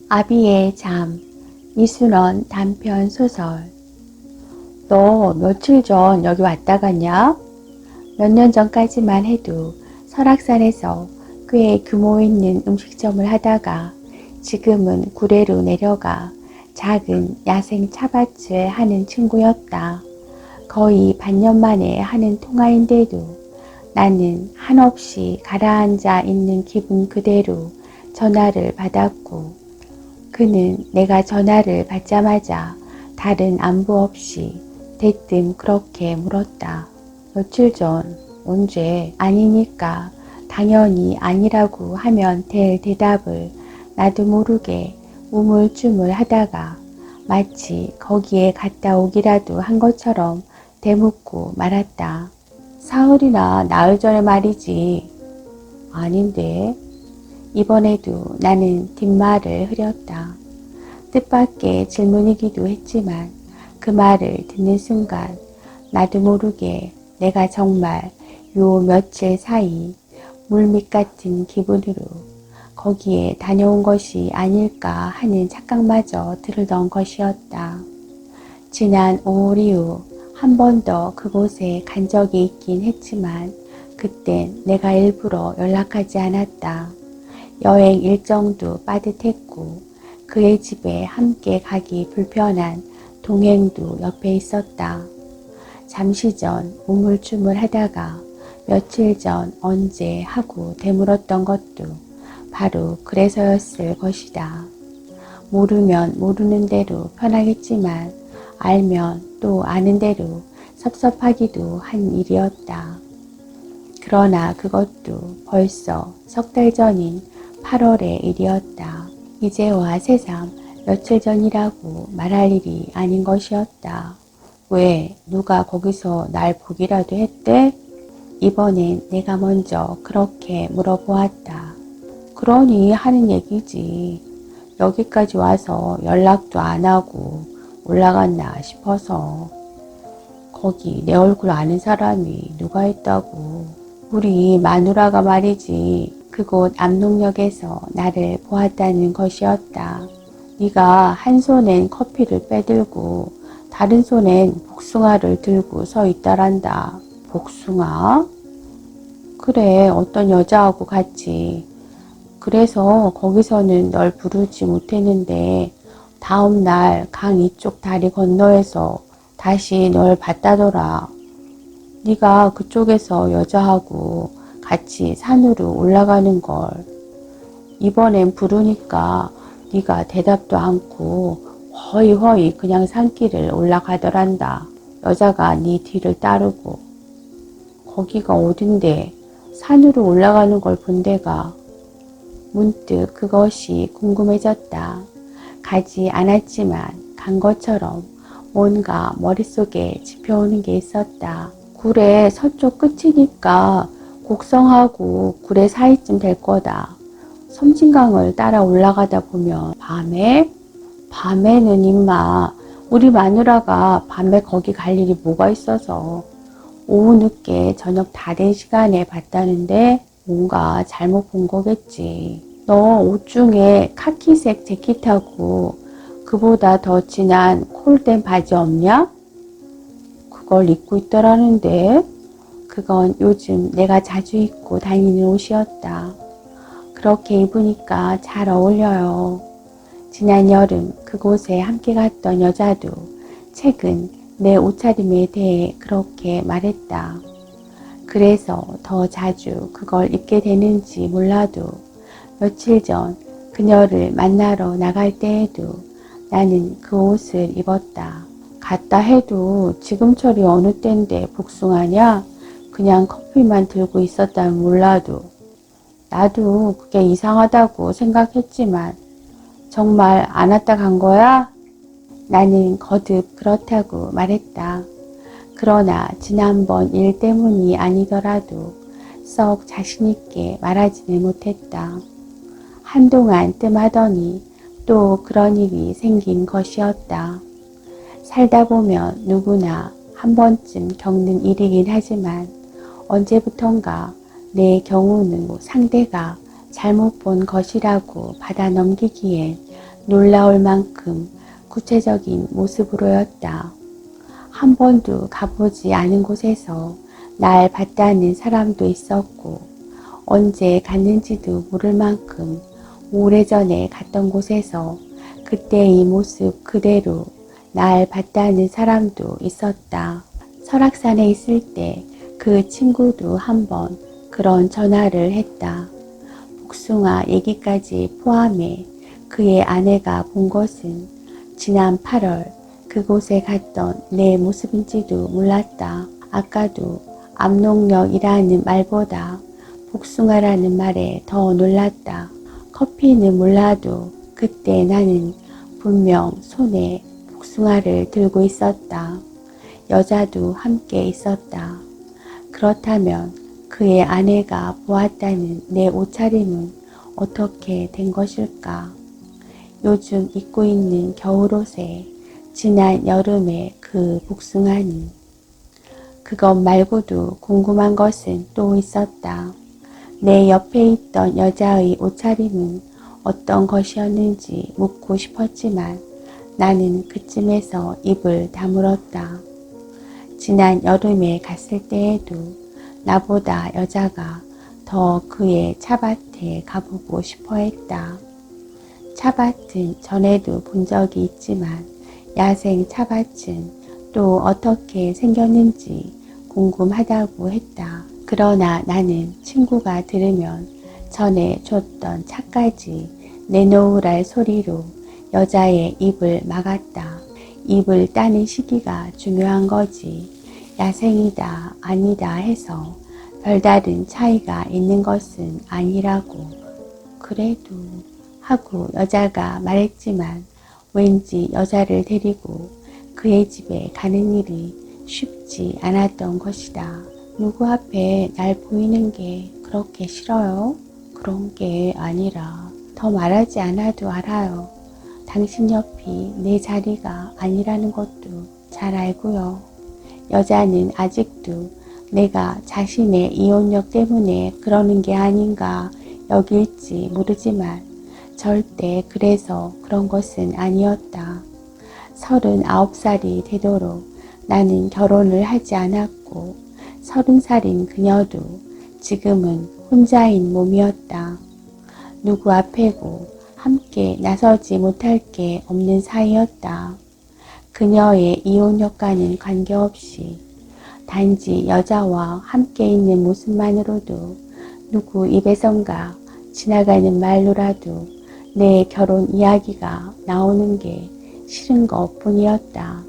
아비의 잠, 이순원 단편 소설. 너 며칠 전 여기 왔다 갔냐? 몇 년 전까지만 해도 설악산에서 꽤 규모 있는 음식점을 하다가 지금은 구례로 내려가 작은 야생 차밭을 하는 친구였다. 거의 반년 만에 하는 통화인데도 나는 한없이 가라앉아 있는 기분 그대로 전화를 받았고, 그는 내가 전화를 받자마자 다른 안부 없이 대뜸 그렇게 물었다. 며칠 전? 언제? 아니니까 당연히 아니라고 하면 될 대답을 나도 모르게 우물쭈물 하다가 마치 거기에 갔다 오기라도 한 것처럼 대묻고 말았다. 사흘이나 나흘 전에 말이지. 아닌데. 이번에도 나는 뒷말을 흐렸다. 뜻밖의 질문이기도 했지만 그 말을 듣는 순간 나도 모르게 내가 정말 요 며칠 사이 물밑 같은 기분으로 거기에 다녀온 것이 아닐까 하는 착각마저 들던 것이었다. 지난 5월 이후 한 번 더 그곳에 간 적이 있긴 했지만 그땐 내가 일부러 연락하지 않았다. 여행 일정도 빠듯했고 그의 집에 함께 가기 불편한 동행도 옆에 있었다. 잠시 전 우물쭈물 하다가 며칠 전 언제 하고 되물었던 것도 바로 그래서였을 것이다. 모르면 모르는 대로 편하겠지만 알면 또 아는 대로 섭섭하기도 한 일이었다. 그러나 그것도 벌써 석 달 전인 8월의 일이었다. 이제와 새삼 며칠 전이라고 말할 일이 아닌 것이었다. 왜? 누가 거기서 날 보기라도 했대? 이번엔 내가 먼저 그렇게 물어보았다. 그러니 하는 얘기지. 여기까지 와서 연락도 안 하고 올라갔나 싶어서. 거기 내 얼굴 아는 사람이 누가 있다고. 우리 마누라가 말이지. 그곳 압록역에서 나를 보았다는 것이었다. 네가 한 손엔 커피를 빼들고 다른 손엔 복숭아를 들고 서 있다란다. 복숭아? 그래, 어떤 여자하고 같이. 그래서 거기서는 널 부르지 못했는데 다음날 강 이쪽 다리 건너에서 다시 널 봤다더라. 네가 그쪽에서 여자하고 같이 산으로 올라가는 걸. 이번엔 부르니까 네가 대답도 않고 허이허이 그냥 산길을 올라가더란다. 여자가 네 뒤를 따르고. 거기가 어딘데 산으로 올라가는 걸 본 데가. 문득 그것이 궁금해졌다. 가지 않았지만 간 것처럼 뭔가 머릿속에 짚혀오는 게 있었다. 구례 서쪽 끝이니까 곡성하고 구례 사이쯤 될 거다. 섬진강을 따라 올라가다 보면 밤에? 밤에는 임마 우리 마누라가 밤에 거기 갈 일이 뭐가 있어서 오후 늦게 저녁 다 된 시간에 봤다는데 뭔가 잘못 본 거겠지. 너 옷 중에 카키색 재킷하고 그보다 더 진한 콜된 바지 없냐? 그걸 입고 있더라는데. 그건 요즘 내가 자주 입고 다니는 옷이었다. 그렇게 입으니까 잘 어울려요. 지난 여름 그곳에 함께 갔던 여자도 최근 내 옷차림에 대해 그렇게 말했다. 그래서 더 자주 그걸 입게 되는지 몰라도 며칠 전 그녀를 만나러 나갈 때에도 나는 그 옷을 입었다. 갔다 해도 지금철이 어느 때인데 복숭아냐? 그냥 커피만 들고 있었다면 몰라도. 나도 그게 이상하다고 생각했지만 정말 안 왔다 간 거야? 나는 거듭 그렇다고 말했다. 그러나 지난번 일 때문이 아니더라도 썩 자신있게 말하지는 못했다. 한동안 뜸하더니 또 그런 일이 생긴 것이었다. 살다 보면 누구나 한 번쯤 겪는 일이긴 하지만 언제부턴가 내 경우는 상대가 잘못 본 것이라고 받아 넘기기엔 놀라울 만큼 구체적인 모습으로였다. 한 번도 가보지 않은 곳에서 날 봤다는 사람도 있었고, 언제 갔는지도 모를 만큼 오래전에 갔던 곳에서 그때의 모습 그대로 날 봤다는 사람도 있었다. 설악산에 있을 때 그 친구도 한번 그런 전화를 했다. 복숭아 얘기까지 포함해 그의 아내가 본 것은 지난 8월 그곳에 갔던 내 모습인지도 몰랐다. 아까도 압록역이라는 말보다 복숭아라는 말에 더 놀랐다. 커피는 몰라도 그때 나는 분명 손에 복숭아를 들고 있었다. 여자도 함께 있었다. 그렇다면 그의 아내가 보았다는 내 옷차림은 어떻게 된 것일까? 요즘 입고 있는 겨울옷에 지난 여름의 그 복숭아는. 그것 말고도 궁금한 것은 또 있었다. 내 옆에 있던 여자의 옷차림은 어떤 것이었는지 묻고 싶었지만 나는 그쯤에서 입을 다물었다. 지난 여름에 갔을 때에도 나보다 여자가 더 그의 차밭에 가보고 싶어 했다. 차밭은 전에도 본 적이 있지만 야생 차밭은 또 어떻게 생겼는지 궁금하다고 했다. 그러나 나는 친구가 들으면 전에 줬던 차까지 내놓으랄 소리로 여자의 입을 막았다. 입을 따는 시기가 중요한 거지. 야생이다 아니다 해서 별다른 차이가 있는 것은 아니라고. 그래도 하고 여자가 말했지만 왠지 여자를 데리고 그의 집에 가는 일이 쉽지 않았던 것이다. 누구 앞에 날 보이는 게 그렇게 싫어요? 그런 게 아니라 더 말하지 않아도 알아요. 당신 옆이 내 자리가 아니라는 것도 잘 알고요. 여자는 아직도 내가 자신의 이혼력 때문에 그러는 게 아닌가 여길지 모르지만 절대 그래서 그런 것은 아니었다. 39살이 되도록 나는 결혼을 하지 않았고 30살인 그녀도 지금은 혼자인 몸이었다. 누구 앞에고 함께 나서지 못할 게 없는 사이였다. 그녀의 이혼력과는 관계없이 단지 여자와 함께 있는 모습만으로도 누구 입에선가 지나가는 말로라도 내 결혼 이야기가 나오는 게 싫은 것 뿐이었다.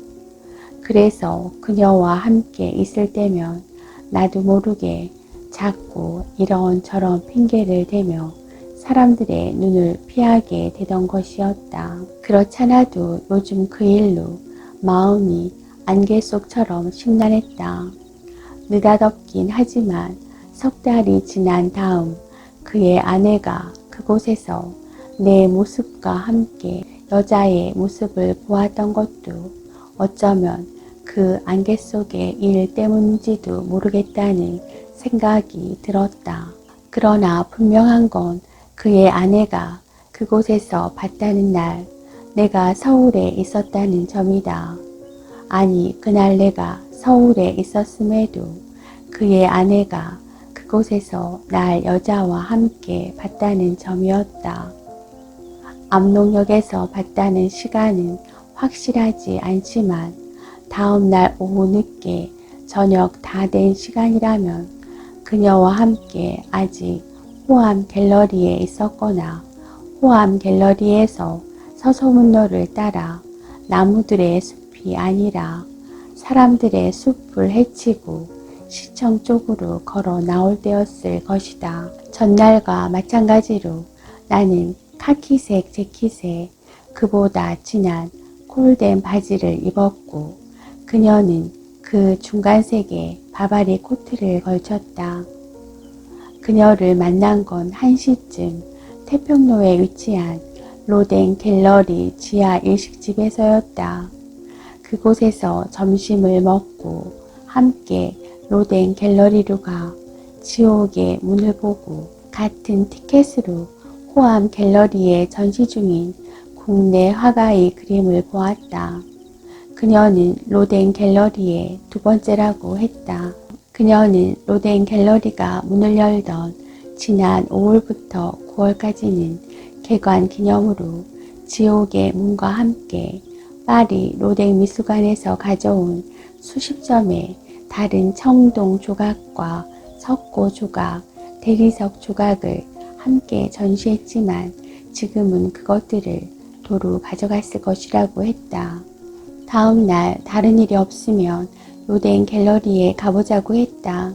그래서 그녀와 함께 있을 때면 나도 모르게 자꾸 이런저런 핑계를 대며 사람들의 눈을 피하게 되던 것이었다. 그렇잖아도 요즘 그 일로 마음이 안개 속처럼 심란했다. 느닷없긴 하지만 석 달이 지난 다음 그의 아내가 그곳에서 내 모습과 함께 여자의 모습을 보았던 것도 어쩌면 그 안개 속의 일 때문인지도 모르겠다는 생각이 들었다. 그러나 분명한 건 그의 아내가 그곳에서 봤다는 날 내가 서울에 있었다는 점이다. 아니, 그날 내가 서울에 있었음에도 그의 아내가 그곳에서 날 여자와 함께 봤다는 점이었다. 압록역에서 봤다는 시간은 확실하지 않지만 다음 날 오후 늦게 저녁 다 된 시간이라면 그녀와 함께 아직 호암 갤러리에 있었거나 호암 갤러리에서 서소문로를 따라 나무들의 숲이 아니라 사람들의 숲을 헤치고 시청 쪽으로 걸어 나올 때였을 것이다. 전날과 마찬가지로 나는 카키색 재킷에 그보다 진한 콜된 바지를 입었고 그녀는 그 중간색의 바바리 코트를 걸쳤다. 그녀를 만난 건 1시쯤 태평로에 위치한 로댕 갤러리 지하 일식집에서였다. 그곳에서 점심을 먹고 함께 로댕 갤러리로 가 지옥의 문을 보고 같은 티켓으로 호암 갤러리에 전시 중인 국내 화가의 그림을 보았다. 그녀는 로댕 갤러리의 두 번째라고 했다. 그녀는 로댕 갤러리가 문을 열던 지난 5월부터 9월까지는 개관 기념으로 지옥의 문과 함께 파리 로댕 미술관에서 가져온 수십 점의 다른 청동 조각과 석고 조각, 대리석 조각을 함께 전시했지만 지금은 그것들을 도로 가져갔을 것이라고 했다. 다음 날 다른 일이 없으면 로댕 갤러리에 가보자고 했다.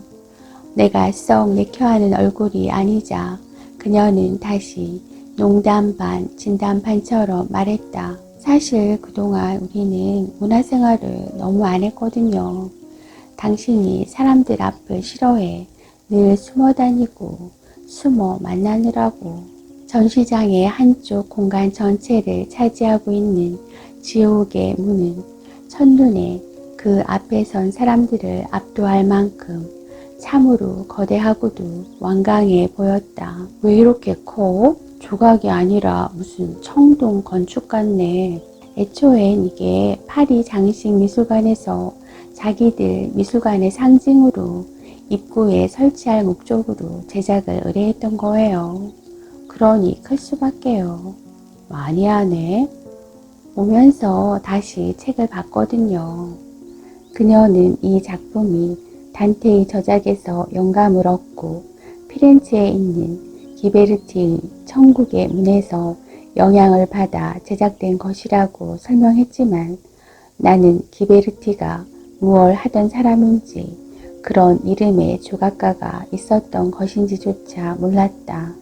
내가 썩 내켜하는 얼굴이 아니자 그녀는 다시 농담 반 진담 반처럼 말했다. 사실 그동안 우리는 문화생활을 너무 안 했거든요. 당신이 사람들 앞을 싫어해 늘 숨어 다니고 숨어 만나느라고. 전시장의 한쪽 공간 전체를 차지하고 있는 지옥의 문은 첫눈에 그 앞에 선 사람들을 압도할 만큼 참으로 거대하고도 완강해 보였다. 왜 이렇게 커? 조각이 아니라 무슨 청동 건축 같네. 애초엔 이게 파리 장식 미술관에서 자기들 미술관의 상징으로 입구에 설치할 목적으로 제작을 의뢰했던 거예요. 그러니 클 수밖에요. 많이 하네. 오면서 다시 책을 봤거든요. 그녀는 이 작품이 단테의 저작에서 영감을 얻고 피렌체에 있는 기베르티의 천국의 문에서 영향을 받아 제작된 것이라고 설명했지만 나는 기베르티가 무얼 하던 사람인지 그런 이름의 조각가가 있었던 것인지조차 몰랐다.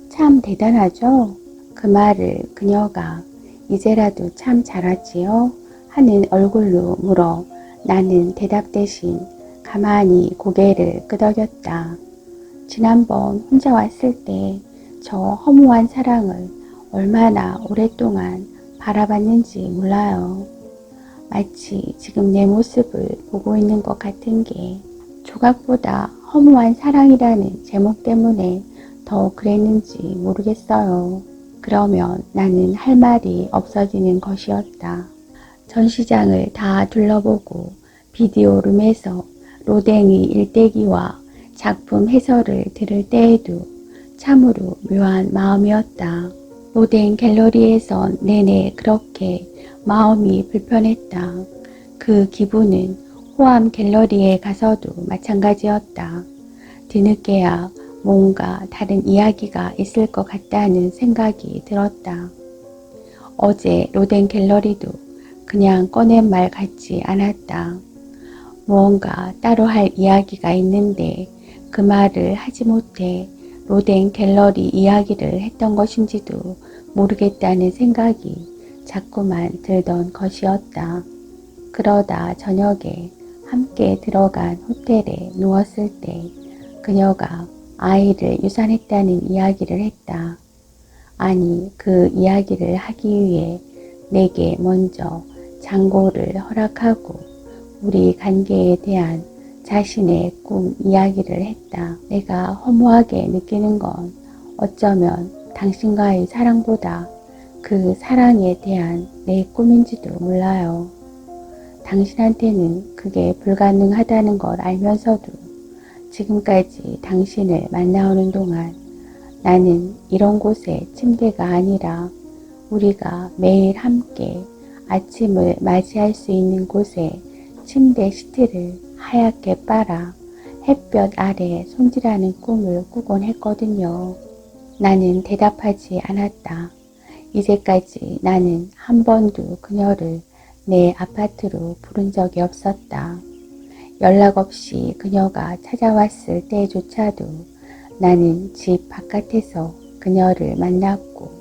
참 대단하죠? 그 말을 그녀가 이제라도 참 잘하지요? 하는 얼굴로 물어 나는 대답 대신 가만히 고개를 끄덕였다. 지난번 혼자 왔을 때 저 허무한 사랑을 얼마나 오랫동안 바라봤는지 몰라요. 마치 지금 내 모습을 보고 있는 것 같은 게 조각보다 허무한 사랑이라는 제목 때문에 더 그랬는지 모르겠어요. 그러면 나는 할 말이 없어지는 것이었다. 전시장을 다 둘러보고 비디오룸에서 로댕의 일대기와 작품 해설을 들을 때에도 참으로 묘한 마음이었다. 로댕 갤러리에선 내내 그렇게 마음이 불편했다. 그 기분은 호암 갤러리에 가서도 마찬가지였다. 뒤늦게야 뭔가 다른 이야기가 있을 것 같다는 생각이 들었다. 어제 로댕 갤러리도 그냥 꺼낸 말 같지 않았다. 무언가 따로 할 이야기가 있는데 그 말을 하지 못해 로댕 갤러리 이야기를 했던 것인지도 모르겠다는 생각이 자꾸만 들던 것이었다. 그러다 저녁에 함께 들어간 호텔에 누웠을 때 그녀가 아이를 유산했다는 이야기를 했다. 아니 그 이야기를 하기 위해 내게 먼저 장고를 허락하고 우리 관계에 대한 자신의 꿈 이야기를 했다. 내가 허무하게 느끼는 건 어쩌면 당신과의 사랑보다 그 사랑에 대한 내 꿈인지도 몰라요. 당신한테는 그게 불가능하다는 걸 알면서도 지금까지 당신을 만나오는 동안 나는 이런 곳에 침대가 아니라 우리가 매일 함께 아침을 맞이할 수 있는 곳에 침대 시트를 하얗게 빨아 햇볕 아래 손질하는 꿈을 꾸곤 했거든요. 나는 대답하지 않았다. 이제까지 나는 한 번도 그녀를 내 아파트로 부른 적이 없었다. 연락 없이 그녀가 찾아왔을 때조차도 나는 집 바깥에서 그녀를 만났고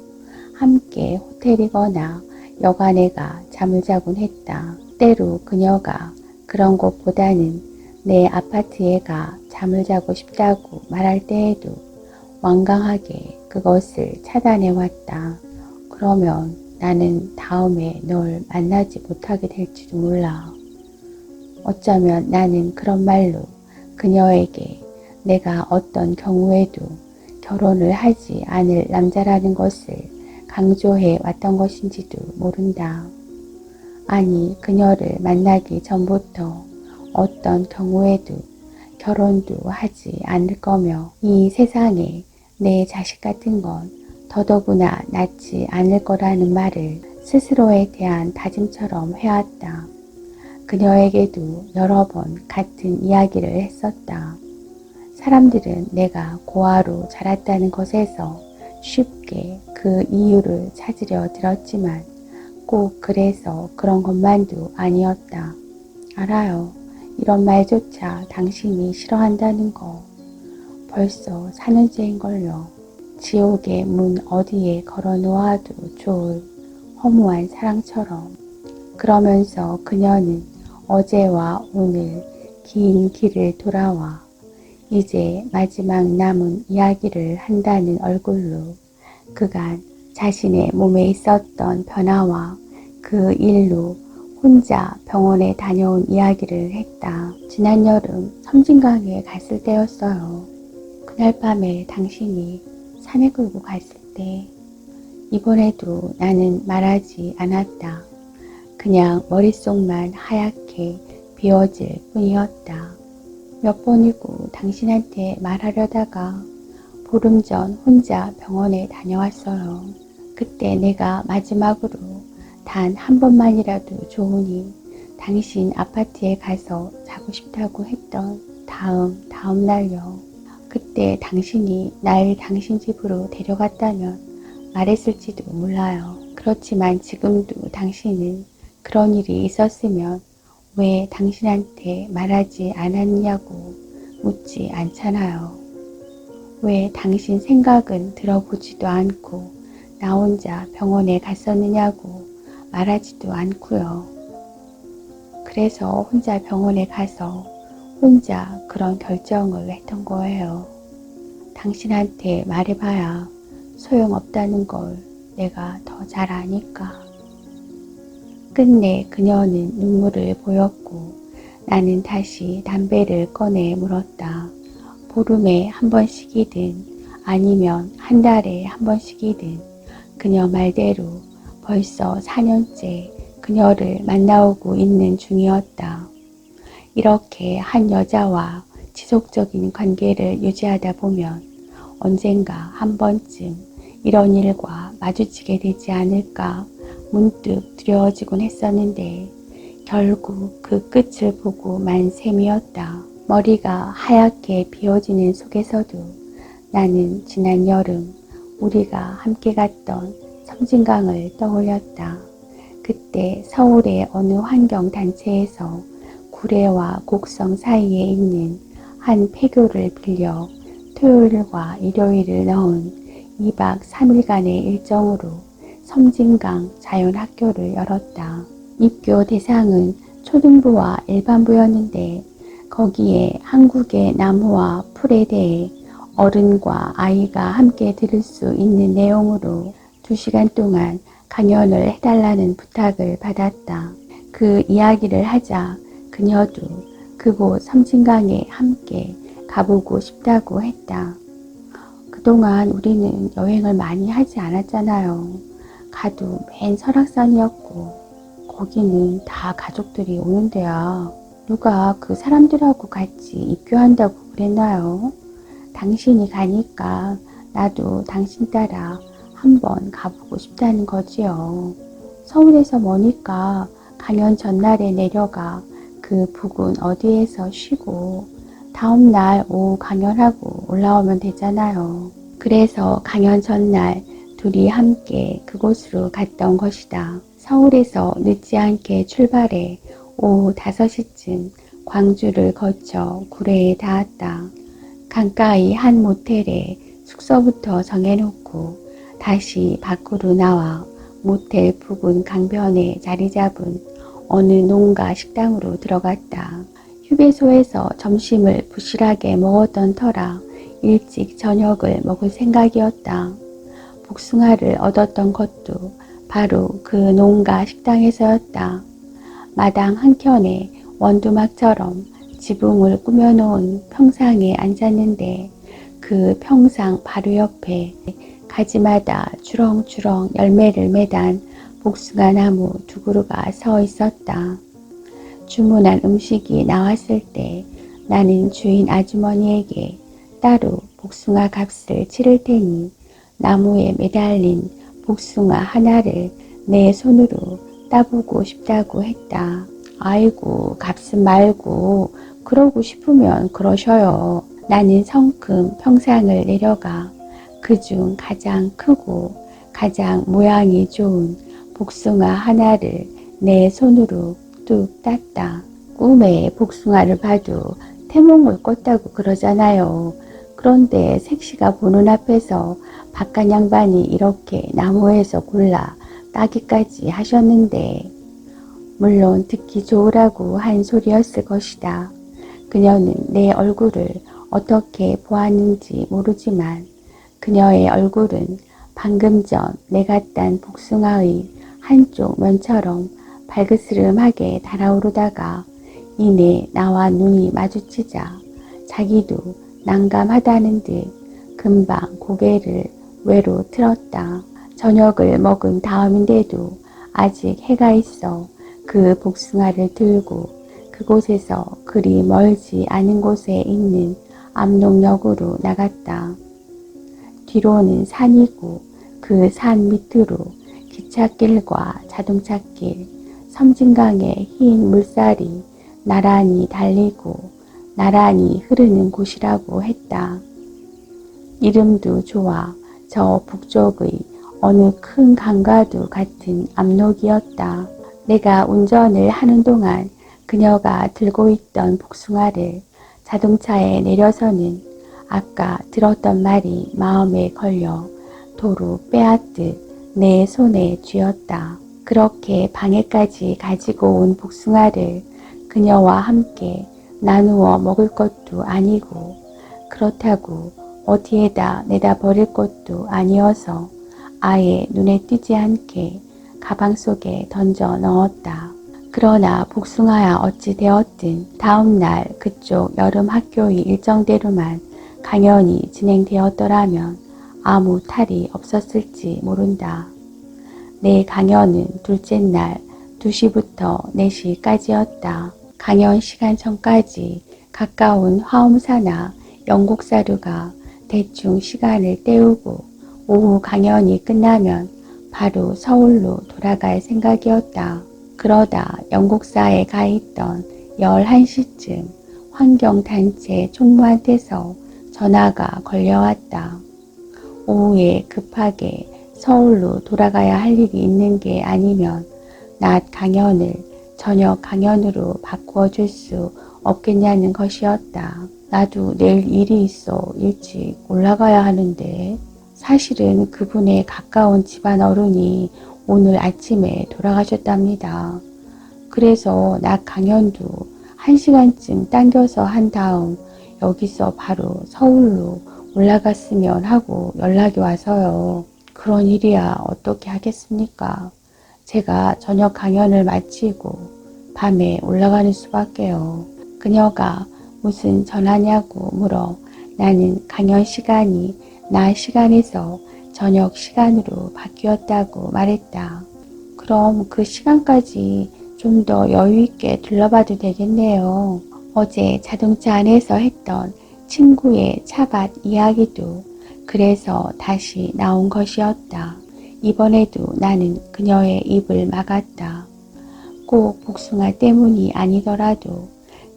함께 호텔이거나 여관에가 잠을 자곤 했다. 때로 그녀가 그런 곳보다는 내 아파트에 가 잠을 자고 싶다고 말할 때에도 완강하게 그것을 차단해왔다. 그러면 나는 다음에 널 만나지 못하게 될지도 몰라. 어쩌면 나는 그런 말로 그녀에게 내가 어떤 경우에도 결혼을 하지 않을 남자라는 것을 강조해 왔던 것인지도 모른다. 아니, 그녀를 만나기 전부터 어떤 경우에도 결혼도 하지 않을 거며 이 세상에 내 자식 같은 건 더더구나 낳지 않을 거라는 말을 스스로에 대한 다짐처럼 해왔다. 그녀에게도 여러 번 같은 이야기를 했었다. 사람들은 내가 고아로 자랐다는 것에서 쉽게 그 이유를 찾으려 들었지만 꼭 그래서 그런 것만도 아니었다. 알아요. 이런 말조차 당신이 싫어한다는 거. 벌써 4년째인걸요. 지옥의 문 어디에 걸어놓아도 좋을 허무한 사랑처럼. 그러면서 그녀는 어제와 오늘 긴 길을 돌아와 이제 마지막 남은 이야기를 한다는 얼굴로 그간 자신의 몸에 있었던 변화와 그 일로 혼자 병원에 다녀온 이야기를 했다. 지난 여름 섬진강에 갔을 때였어요. 그날 밤에 당신이 산에 끌고 갔을 때 이번에도 나는 말하지 않았다. 그냥 머릿속만 하얗게 비워질 뿐이었다. 몇 번이고 당신한테 말하려다가 보름 전 혼자 병원에 다녀왔어요. 그때 내가 마지막으로 단 한 번만이라도 좋으니 당신 아파트에 가서 자고 싶다고 했던 다음 날요. 그때 당신이 날 당신 집으로 데려갔다면 말했을지도 몰라요. 그렇지만 지금도 당신은 그런 일이 있었으면 왜 당신한테 말하지 않았냐고 묻지 않잖아요. 왜 당신 생각은 들어보지도 않고 나 혼자 병원에 갔었느냐고 말하지도 않고요. 그래서 혼자 병원에 가서 혼자 그런 결정을 했던 거예요. 당신한테 말해봐야 소용없다는 걸 내가 더 잘 아니까. 끝내 그녀는 눈물을 보였고 나는 다시 담배를 꺼내 물었다. 보름에 한 번씩이든 아니면 한 달에 한 번씩이든 그녀 말대로 벌써 4년째 그녀를 만나오고 있는 중이었다. 이렇게 한 여자와 지속적인 관계를 유지하다 보면 언젠가 한 번쯤 이런 일과 마주치게 되지 않을까 문득 두려워지곤 했었는데 결국 그 끝을 보고 만 셈이었다. 머리가 하얗게 비워지는 속에서도 나는 지난 여름 우리가 함께 갔던 섬진강을 떠올렸다. 그때 서울의 어느 환경단체에서 구례와 곡성 사이에 있는 한 폐교를 빌려 토요일과 일요일을 넣은 2박 3일간의 일정으로 섬진강 자연학교를 열었다. 입교 대상은 초등부와 일반부였는데 거기에 한국의 나무와 풀에 대해 어른과 아이가 함께 들을 수 있는 내용으로 2시간 동안 강연을 해달라는 부탁을 받았다. 그 이야기를 하자 그녀도 그곳 섬진강에 함께 가보고 싶다고 했다. 그동안 우리는 여행을 많이 하지 않았잖아요. 가도 맨 설악산이었고 거기는 다 가족들이 오는 데야. 누가 그 사람들하고 같이 입교한다고 그랬나요? 당신이 가니까 나도 당신 따라 한번 가보고 싶다는 거지요. 서울에서 머니까 강연 전날에 내려가 그 부근 어디에서 쉬고 다음날 오후 강연하고 올라오면 되잖아요. 그래서 강연 전날 둘이 함께 그곳으로 갔던 것이다. 서울에서 늦지 않게 출발해 오후 5시쯤 광주를 거쳐 구례에 닿았다. 강가의 한 모텔에 숙소부터 정해놓고 다시 밖으로 나와 모텔 부근 강변에 자리 잡은 어느 농가 식당으로 들어갔다. 휴게소에서 점심을 부실하게 먹었던 터라 일찍 저녁을 먹을 생각이었다. 복숭아를 얻었던 것도 바로 그 농가 식당에서였다. 마당 한켠에 원두막처럼 지붕을 꾸며놓은 평상에 앉았는데 그 평상 바로 옆에 가지마다 주렁주렁 열매를 매단 복숭아 나무 2그루가 서 있었다. 주문한 음식이 나왔을 때 나는 주인 아주머니에게 따로 복숭아 값을 치를 테니 나무에 매달린 복숭아 하나를 내 손으로 따보고 싶다고 했다. 아이고, 값은 말고 그러고 싶으면 그러셔요. 나는 성큼 평상을 내려가 그중 가장 크고 가장 모양이 좋은 복숭아 하나를 내 손으로 뚝 땄다. 꿈에 복숭아를 봐도 태몽을 꿨다고 그러잖아요. 그런데 색시가 보는 앞에서 바깥 양반이 이렇게 나무에서 골라 따기까지 하셨는데 물론 듣기 좋으라고 한 소리였을 것이다. 그녀는 내 얼굴을 어떻게 보았는지 모르지만 그녀의 얼굴은 방금 전 내가 딴 복숭아의 한쪽 면처럼 발그스름하게 달아오르다가 이내 나와 눈이 마주치자 자기도 난감하다는 듯 금방 고개를 외로 틀었다. 저녁을 먹은 다음인데도 아직 해가 있어 그 복숭아를 들고 그곳에서 그리 멀지 않은 곳에 있는 압록역으로 나갔다. 뒤로는 산이고 그 산 밑으로 기찻길과 자동차길, 섬진강의 흰 물살이 나란히 달리고 나란히 흐르는 곳이라고 했다. 이름도 좋아 저 북쪽의 어느 큰 강과도 같은 압록이었다. 내가 운전을 하는 동안 그녀가 들고 있던 복숭아를 자동차에 내려서는 아까 들었던 말이 마음에 걸려 도로 빼앗듯 내 손에 쥐었다. 그렇게 방에까지 가지고 온 복숭아를 그녀와 함께 나누어 먹을 것도 아니고 그렇다고 어디에다 내다 버릴 것도 아니어서 아예 눈에 띄지 않게 가방 속에 던져 넣었다. 그러나 복숭아야 어찌 되었든 다음날 그쪽 여름 학교의 일정대로만 강연이 진행되었더라면 아무 탈이 없었을지 모른다. 내 강연은 둘째 날 2시부터 4시까지였다. 강연 시간 전까지 가까운 화엄사나 영국사류가 대충 시간을 때우고 오후 강연이 끝나면 바로 서울로 돌아갈 생각이었다. 그러다 영국사에 가 있던 11시쯤 환경단체 총무한테서 전화가 걸려왔다. 오후에 급하게 서울로 돌아가야 할 일이 있는 게 아니면 낮 강연을 저녁 강연으로 바꾸어 줄 수 없겠냐는 것이었다. 나도 내일 일이 있어 일찍 올라가야 하는데 사실은 그분의 가까운 집안 어른이 오늘 아침에 돌아가셨답니다. 그래서 낮 강연도 1시간쯤 당겨서 한 다음 여기서 바로 서울로 올라갔으면 하고 연락이 와서요. 그런 일이야 어떻게 하겠습니까? 제가 저녁 강연을 마치고 밤에 올라가는 수밖에요. 그녀가 무슨 전화냐고 물어 나는 강연 시간이 낮 시간에서 저녁 시간으로 바뀌었다고 말했다. 그럼 그 시간까지 좀 더 여유있게 둘러봐도 되겠네요. 어제 자동차 안에서 했던 친구의 차밭 이야기도 그래서 다시 나온 것이었다. 이번에도 나는 그녀의 입을 막았다. 꼭 복숭아 때문이 아니더라도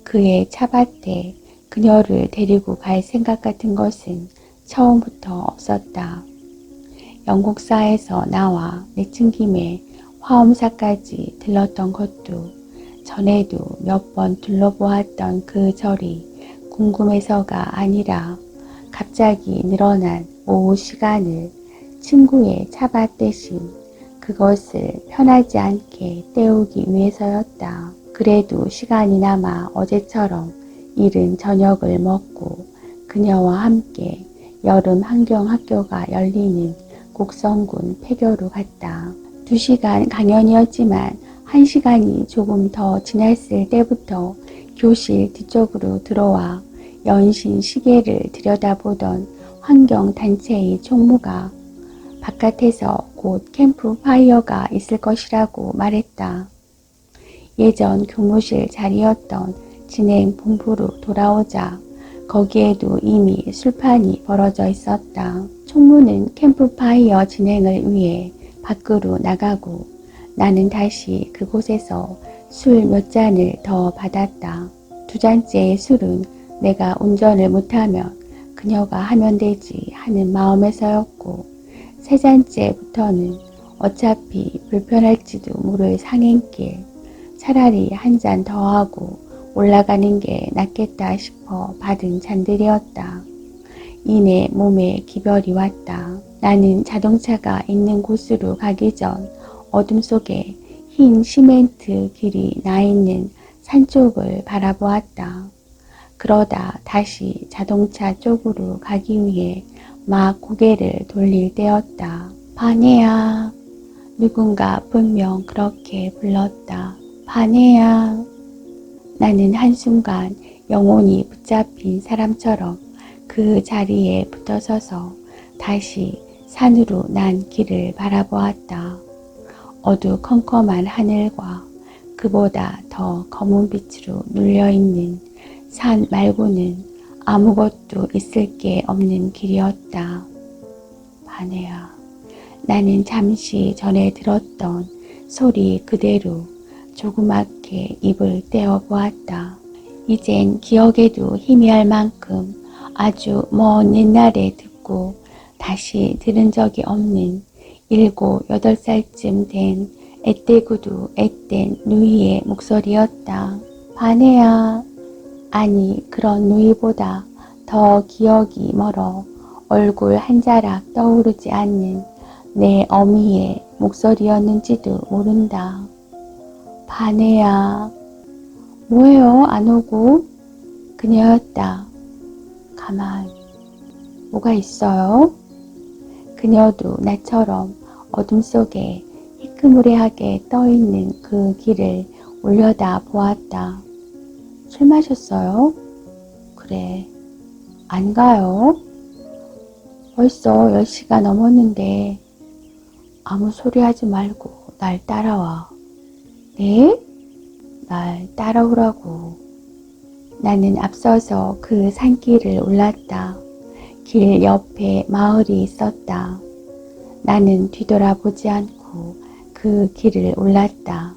그의 차밭에 그녀를 데리고 갈 생각 같은 것은 처음부터 없었다. 영국사에서 나와 내친 김에 화엄사까지 들렀던 것도 전에도 몇 번 둘러보았던 그 절이 궁금해서가 아니라 갑자기 늘어난 오후 시간을 친구의 차밭 대신 그것을 편하지 않게 때우기 위해서였다. 그래도 시간이 남아 어제처럼 이른 저녁을 먹고 그녀와 함께 여름 환경학교가 열리는 곡성군 폐교로 갔다. 2시간 강연이었지만 1시간이 조금 더 지났을 때부터 교실 뒤쪽으로 들어와 연신 시계를 들여다보던 환경단체의 총무가 바깥에서 곧 캠프파이어가 있을 것이라고 말했다. 예전 교무실 자리였던 진행 본부로 돌아오자 거기에도 이미 술판이 벌어져 있었다. 총무는 캠프파이어 진행을 위해 밖으로 나가고 나는 다시 그곳에서 술 몇 잔을 더 받았다. 2잔째의 술은 내가 운전을 못하면 그녀가 하면 되지 하는 마음에서였고 3잔째부터는 어차피 불편할지도 모를 상행길 차라리 한 잔 더 하고 올라가는 게 낫겠다 싶어 받은 잔들이었다. 이내 몸에 기별이 왔다. 나는 자동차가 있는 곳으로 가기 전 어둠 속에 흰 시멘트 길이 나 있는 산 쪽을 바라보았다. 그러다 다시 자동차 쪽으로 가기 위해 막 고개를 돌릴 때였다. 바네야. 누군가 분명 그렇게 불렀다. 바네야. 나는 한순간 영혼이 붙잡힌 사람처럼 그 자리에 붙어서서 다시 산으로 난 길을 바라보았다. 어두컴컴한 하늘과 그보다 더 검은 빛으로 눌려있는 산 말고는 아무것도 있을 게 없는 길이었다. 바네야. 나는 잠시 전에 들었던 소리 그대로 조그맣게 입을 떼어 보았다. 이젠 기억에도 희미할 만큼 아주 먼 옛날에 듣고 다시 들은 적이 없는 7, 8살쯤 된 앳되고도 앳된 누이의 목소리였다. 바네야. 아니 그런 누이보다 더 기억이 멀어 얼굴 한 자락 떠오르지 않는 내 어미의 목소리였는지도 모른다. 바네야. 뭐예요? 안 오고? 그녀였다. 가만. 뭐가 있어요? 그녀도 나처럼 어둠 속에 희끄무레하게 떠있는 그 길을 올려다 보았다. 술 마셨어요? 그래. 안 가요? 벌써 10시가 넘었는데 아무 소리 하지 말고 날 따라와. 네? 날 따라오라고. 나는 앞서서 그 산길을 올랐다. 길 옆에 마을이 있었다. 나는 뒤돌아보지 않고 그 길을 올랐다.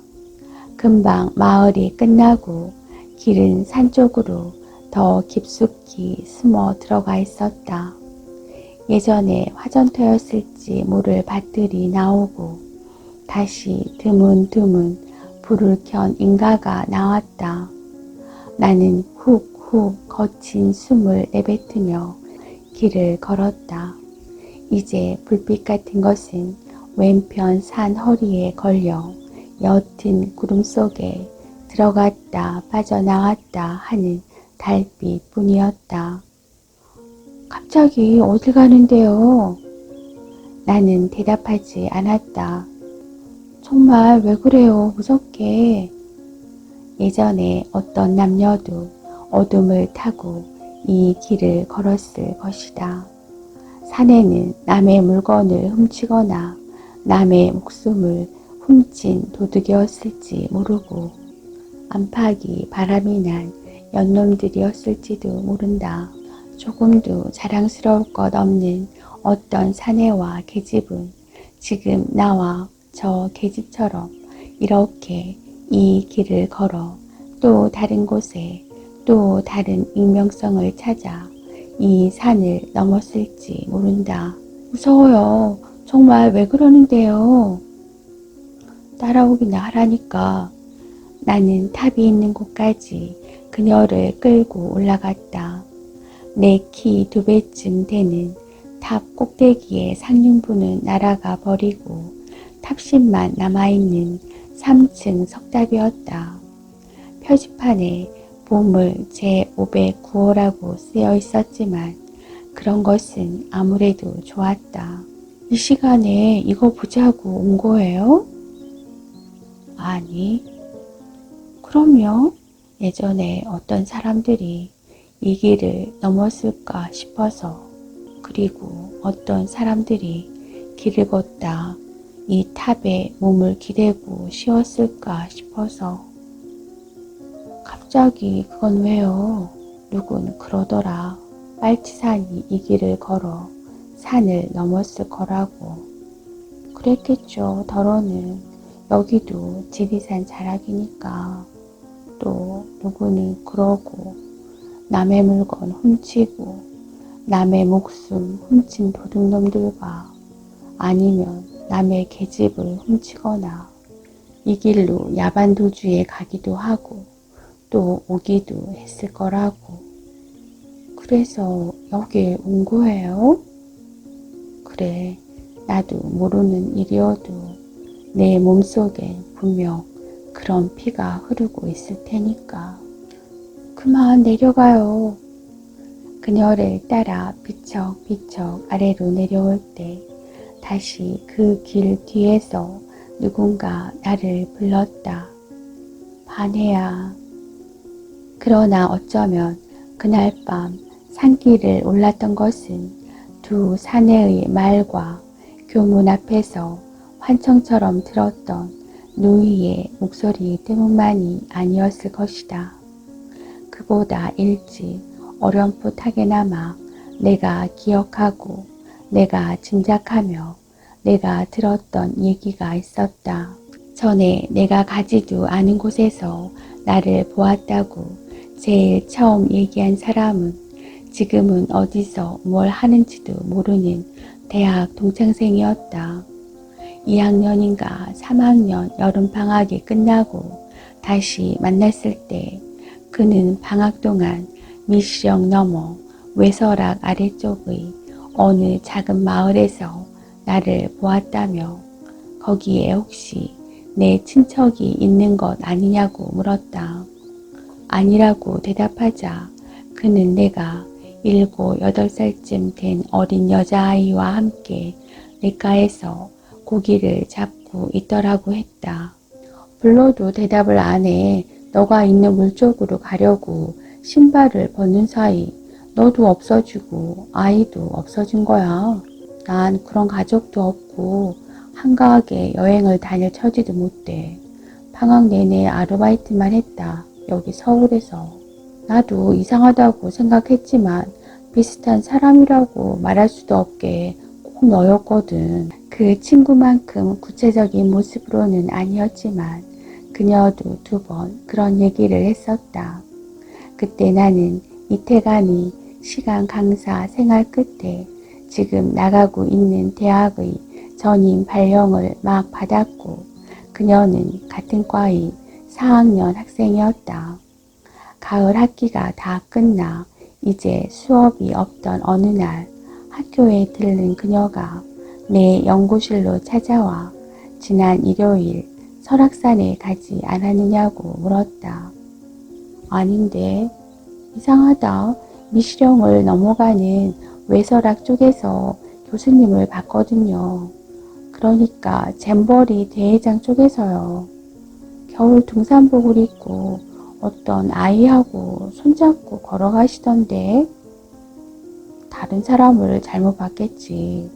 금방 마을이 끝나고 길은 산 쪽으로 더 깊숙이 숨어 들어가 있었다. 예전에 화전터였을지 모를 밭들이 나오고 다시 드문드문 불을 켠 인가가 나왔다. 나는 훅훅 거친 숨을 내뱉으며 길을 걸었다. 이제 불빛 같은 것은 왼편 산 허리에 걸려 옅은 구름 속에 들어갔다 빠져나왔다 하는 달빛 뿐이었다. 갑자기 어딜 가는데요? 나는 대답하지 않았다. 정말 왜 그래요? 무섭게. 예전에 어떤 남녀도 어둠을 타고 이 길을 걸었을 것이다. 산에는 남의 물건을 훔치거나 남의 목숨을 훔친 도둑이었을지 모르고 안팎이 바람이 난 연놈들이었을지도 모른다. 조금도 자랑스러울 것 없는 어떤 사내와 계집은 지금 나와 저 계집처럼 이렇게 이 길을 걸어 또 다른 곳에 또 다른 익명성을 찾아 이 산을 넘었을지 모른다. 무서워요. 정말 왜 그러는데요? 따라오기나 하라니까. 나는 탑이 있는 곳까지 그녀를 끌고 올라갔다. 내 키 2배쯤 되는 탑 꼭대기의 상륜부는 날아가 버리고 탑심만 남아있는 3층 석탑이었다. 표지판에 보물 제509호라고 쓰여 있었지만 그런 것은 아무래도 좋았다. 이 시간에 이거 보자고 온 거예요? 아니, 그럼요. 예전에 어떤 사람들이 이 길을 넘었을까 싶어서, 그리고 어떤 사람들이 길을 걷다 이 탑에 몸을 기대고 쉬었을까 싶어서. 갑자기 그건 왜요? 누군 그러더라. 빨치산이 이 길을 걸어 산을 넘었을 거라고. 그랬겠죠. 더러는 여기도 지리산 자락이니까. 또 누구는 그러고 남의 물건 훔치고 남의 목숨 훔친 도둑놈들과 아니면 남의 계집을 훔치거나 이 길로 야반도주에 가기도 하고 또 오기도 했을 거라고. 그래서 여기에 온 거예요? 그래, 나도 모르는 일이어도 내 몸속엔 분명 그런 피가 흐르고 있을 테니까. 그만 내려가요. 그녀를 따라 비척비척 아래로 내려올 때 다시 그 길 뒤에서 누군가 나를 불렀다. 반해야. 그러나 어쩌면 그날 밤 산길을 올랐던 것은 두 사내의 말과 교문 앞에서 환청처럼 들었던 누이의 목소리 때문만이 아니었을 것이다. 그보다 일찍 어렴풋하게나마 내가 기억하고 내가 짐작하며 내가 들었던 얘기가 있었다. 전에 내가 가지도 않은 곳에서 나를 보았다고 제일 처음 얘기한 사람은 지금은 어디서 뭘 하는지도 모르는 대학 동창생이었다. 2학년인가 3학년 여름방학이 끝나고 다시 만났을 때 그는 방학 동안 미시령 넘어 외설악 아래쪽의 어느 작은 마을에서 나를 보았다며 거기에 혹시 내 친척이 있는 것 아니냐고 물었다. 아니라고 대답하자 그는 내가 7, 8살쯤 된 어린 여자아이와 함께 냇가에서 고기를 잡고 있더라고 했다. 불러도 대답을 안 해. 너가 있는 물 쪽으로 가려고 신발을 벗는 사이 너도 없어지고 아이도 없어진 거야. 난 그런 가족도 없고 한가하게 여행을 다닐 처지도 못 돼. 방학 내내 아르바이트만 했다. 여기 서울에서. 나도 이상하다고 생각했지만 비슷한 사람이라고 말할 수도 없게 꼭 너였거든. 그 친구만큼 구체적인 모습으로는 아니었지만 그녀도 2번 그런 얘기를 했었다. 그때 나는 이태간의 시간 강사 생활 끝에 지금 나가고 있는 대학의 전임 발령을 막 받았고 그녀는 같은 과의 4학년 학생이었다. 가을 학기가 다 끝나 이제 수업이 없던 어느 날 학교에 들른 그녀가 내 연구실로 찾아와 지난 일요일 설악산에 가지 않았느냐고 물었다. 아닌데. 이상하다. 미시령을 넘어가는 외설악 쪽에서 교수님을 봤거든요. 그러니까 잼버리 대회장 쪽에서요. 겨울 등산복을 입고 어떤 아이하고 손잡고 걸어가시던데. 다른 사람을 잘못 봤겠지.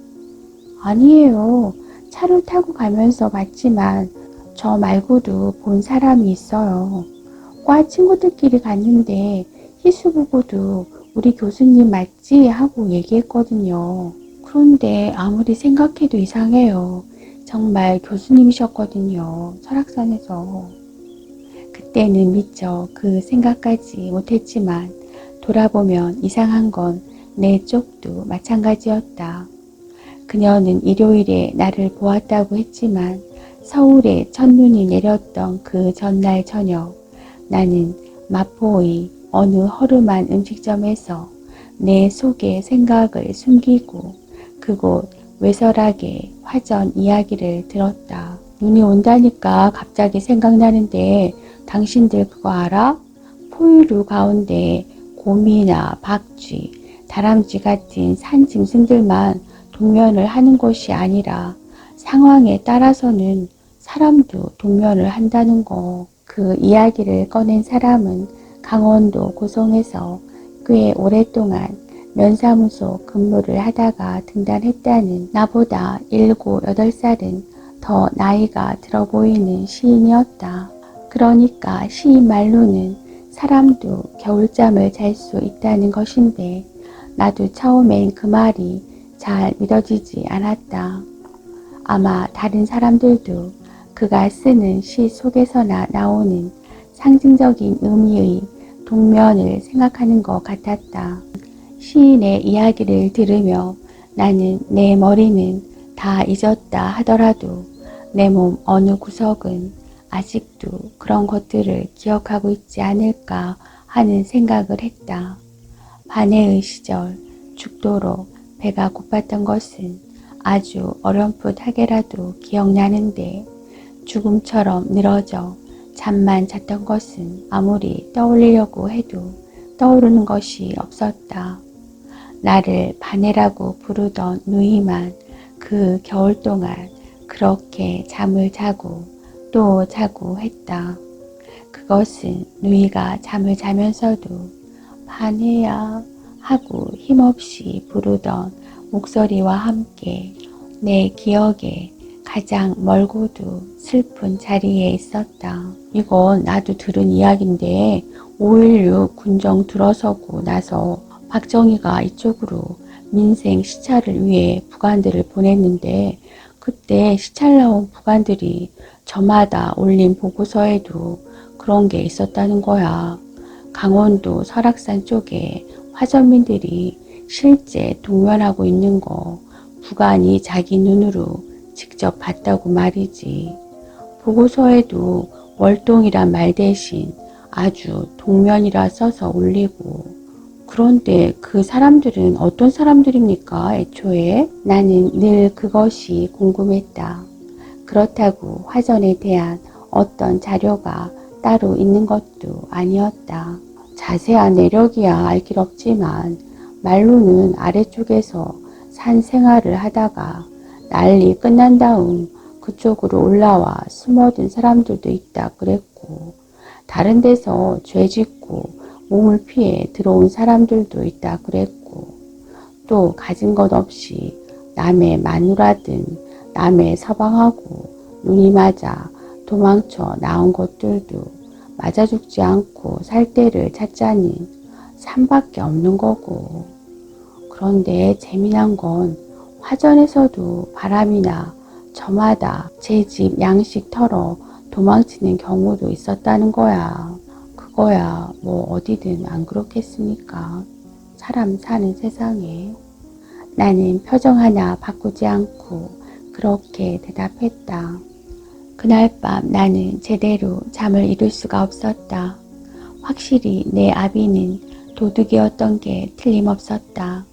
아니에요. 차를 타고 가면서 봤지만 저 말고도 본 사람이 있어요. 과 친구들끼리 갔는데 희수 보고도 우리 교수님 맞지? 하고 얘기했거든요. 그런데 아무리 생각해도 이상해요. 정말 교수님이셨거든요. 설악산에서. 그때는 미처 그 생각까지 못했지만 돌아보면 이상한 건 내 쪽도 마찬가지였다. 그녀는 일요일에 나를 보았다고 했지만 서울에 첫눈이 내렸던 그 전날 저녁 나는 마포의 어느 허름한 음식점에서 내 속의 생각을 숨기고 그곳 외설악의 화전 이야기를 들었다. 눈이 온다니까 갑자기 생각나는데 당신들 그거 알아? 포유류 가운데 곰이나 박쥐, 다람쥐 같은 산 짐승들만 동면을 하는 것이 아니라 상황에 따라서는 사람도 동면을 한다는 거. 그 이야기를 꺼낸 사람은 강원도 고성에서 꽤 오랫동안 면사무소 근무를 하다가 등단했다는 나보다 7, 8살은 더 나이가 들어 보이는 시인이었다. 그러니까 시인 말로는 사람도 겨울잠을 잘 수 있다는 것인데 나도 처음엔 그 말이 잘 믿어지지 않았다. 아마 다른 사람들도 그가 쓰는 시 속에서나 나오는 상징적인 의미의 동면을 생각하는 것 같았다. 시인의 이야기를 들으며 나는 내 머리는 다 잊었다 하더라도 내 몸 어느 구석은 아직도 그런 것들을 기억하고 있지 않을까 하는 생각을 했다. 반해의 시절 죽도록 배가 고팠던 것은 아주 어렴풋하게라도 기억나는데 죽음처럼 늘어져 잠만 잤던 것은 아무리 떠올리려고 해도 떠오르는 것이 없었다. 나를 반해라고 부르던 누이만 그 겨울 동안 그렇게 잠을 자고 또 자고 했다. 그것은 누이가 잠을 자면서도 반해야 하고 힘없이 부르던 목소리와 함께 내 기억에 가장 멀고도 슬픈 자리에 있었다. 이건 나도 들은 이야기인데 5.16 군정 들어서고 나서 박정희가 이쪽으로 민생 시찰을 위해 부관들을 보냈는데 그때 시찰 나온 부관들이 저마다 올린 보고서에도 그런 게 있었다는 거야. 강원도 설악산 쪽에 화전민들이 실제 동면하고 있는 거 부관이 자기 눈으로 직접 봤다고 말이지. 보고서에도 월동이란 말 대신 아주 동면이라 써서 올리고 그런데 그 사람들은 어떤 사람들입니까? 애초에 나는 늘 그것이 궁금했다. 그렇다고 화전에 대한 어떤 자료가 따로 있는 것도 아니었다. 자세한 내력이야 알 길 없지만 말로는 아래쪽에서 산 생활을 하다가 난리 끝난 다음 그쪽으로 올라와 숨어든 사람들도 있다 그랬고 다른 데서 죄 짓고 몸을 피해 들어온 사람들도 있다 그랬고 또 가진 것 없이 남의 마누라든 남의 서방하고 눈이 맞아 도망쳐 나온 것들도 맞아 죽지 않고 살 때를 찾자니 산밖에 없는 거고. 그런데 재미난 건 화전에서도 바람이나 저마다 제 집 양식 털어 도망치는 경우도 있었다는 거야. 그거야 뭐 어디든 안 그렇겠습니까? 사람 사는 세상에. 나는 표정 하나 바꾸지 않고 그렇게 대답했다. 그날 밤 나는 제대로 잠을 이룰 수가 없었다. 확실히 내 아비는 도둑이었던 게 틀림없었다.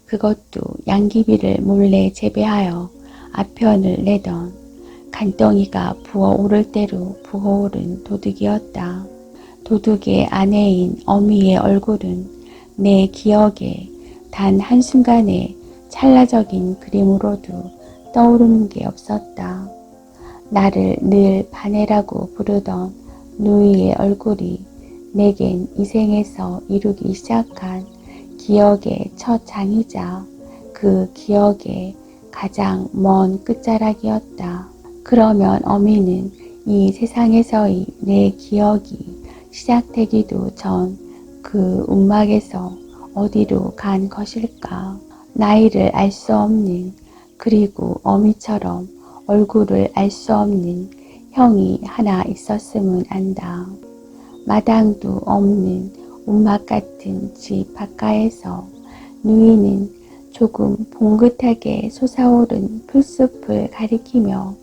그것도 양귀비를 몰래 재배하여 아편을 내던 간덩이가 부어오를 대로 부어오른 도둑이었다. 도둑의 아내인 어미의 얼굴은 내 기억에 단 한순간의 찰나적인 그림으로도 떠오르는 게 없었다. 나를 늘 반해라고 부르던 누이의 얼굴이 내겐 이 생에서 이루기 시작한 기억의 첫 장이자 그 기억의 가장 먼 끝자락이었다. 그러면 어미는 이 세상에서의 내 기억이 시작되기도 전 그 움막에서 어디로 간 것일까? 나이를 알 수 없는 그리고 어미처럼 얼굴을 알 수 없는 형이 하나 있었음은 안다. 마당도 없는 움막 같은 집 바깥에서 누이는 조금 봉긋하게 솟아오른 풀숲을 가리키며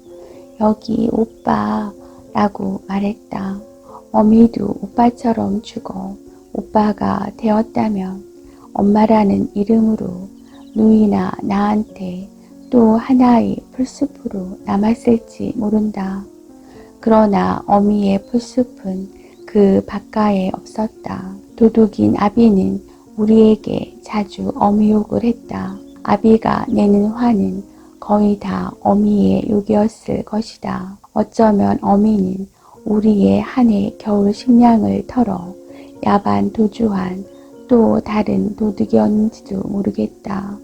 여기 오빠 라고 말했다. 어미도 오빠처럼 죽어 오빠가 되었다면 엄마라는 이름으로 누이나 나한테 또 하나의 풀숲으로 남았을지 모른다. 그러나 어미의 풀숲은 그 바깥에 없었다. 도둑인 아비는 우리에게 자주 어미욕을 했다. 아비가 내는 화는 거의 다 어미의 욕이었을 것이다. 어쩌면 어미는 우리의 한 해 겨울 식량을 털어 야반 도주한 또 다른 도둑이었는지도 모르겠다.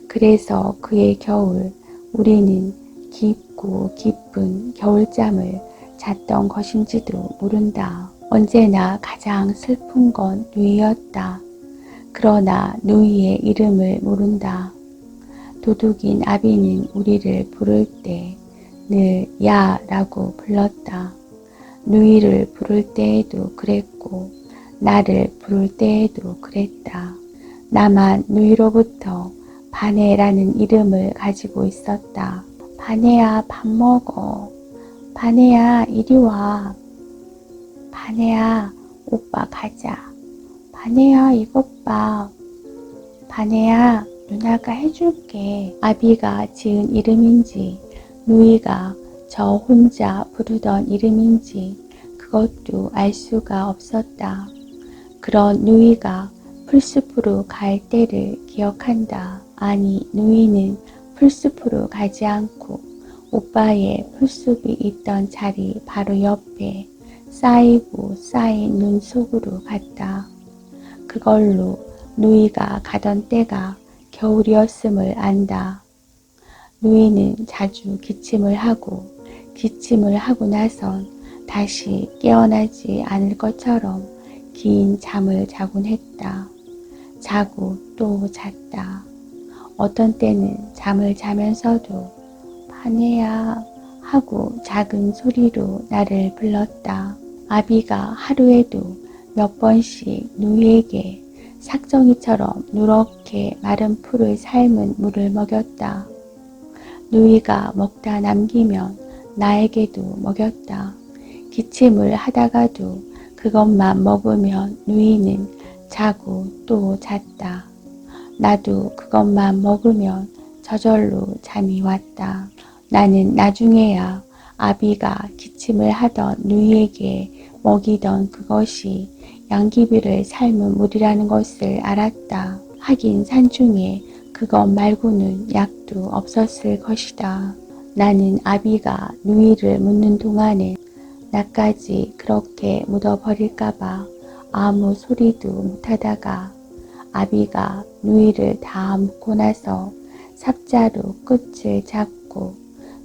그래서 그해 겨울 우리는 깊고 깊은 겨울잠을 잤던 것인지도 모른다. 언제나 가장 슬픈 건 누이였다. 그러나 누이의 이름을 모른다. 도둑인 아비는 우리를 부를 때 늘 야라고 불렀다. 누이를 부를 때에도 그랬고 나를 부를 때에도 그랬다. 나만 누이로부터 바네라는 이름을 가지고 있었다. 바네야, 밥 먹어. 바네야, 이리 와. 바네야, 오빠 가자. 바네야, 이것 봐. 바네야, 누나가 해줄게. 아비가 지은 이름인지 누이가 저 혼자 부르던 이름인지 그것도 알 수가 없었다. 그런 누이가 풀숲으로 갈 때를 기억한다. 아니, 누이는 풀숲으로 가지 않고 오빠의 풀숲이 있던 자리 바로 옆에 쌓이고 쌓인 눈 속으로 갔다. 그걸로 누이가 가던 때가 겨울이었음을 안다. 누이는 자주 기침을 하고 나선 다시 깨어나지 않을 것처럼 긴 잠을 자곤 했다. 자고 또 잤다. 어떤 때는 잠을 자면서도 바네야 하고 작은 소리로 나를 불렀다. 아비가 하루에도 몇 번씩 누이에게 삭정이처럼 누렇게 마른 풀을 삶은 물을 먹였다. 누이가 먹다 남기면 나에게도 먹였다. 기침을 하다가도 그것만 먹으면 누이는 자고 또 잤다. 나도 그것만 먹으면 저절로 잠이 왔다. 나는 나중에야 아비가 기침을 하던 누이에게 먹이던 그것이 양귀비를 삶은 물이라는 것을 알았다. 하긴 산중에 그것 말고는 약도 없었을 것이다. 나는 아비가 누이를 묻는 동안엔 나까지 그렇게 묻어버릴까봐 아무 소리도 못하다가 아비가 누이를 다 묻고 나서 삽자루 끝을 잡고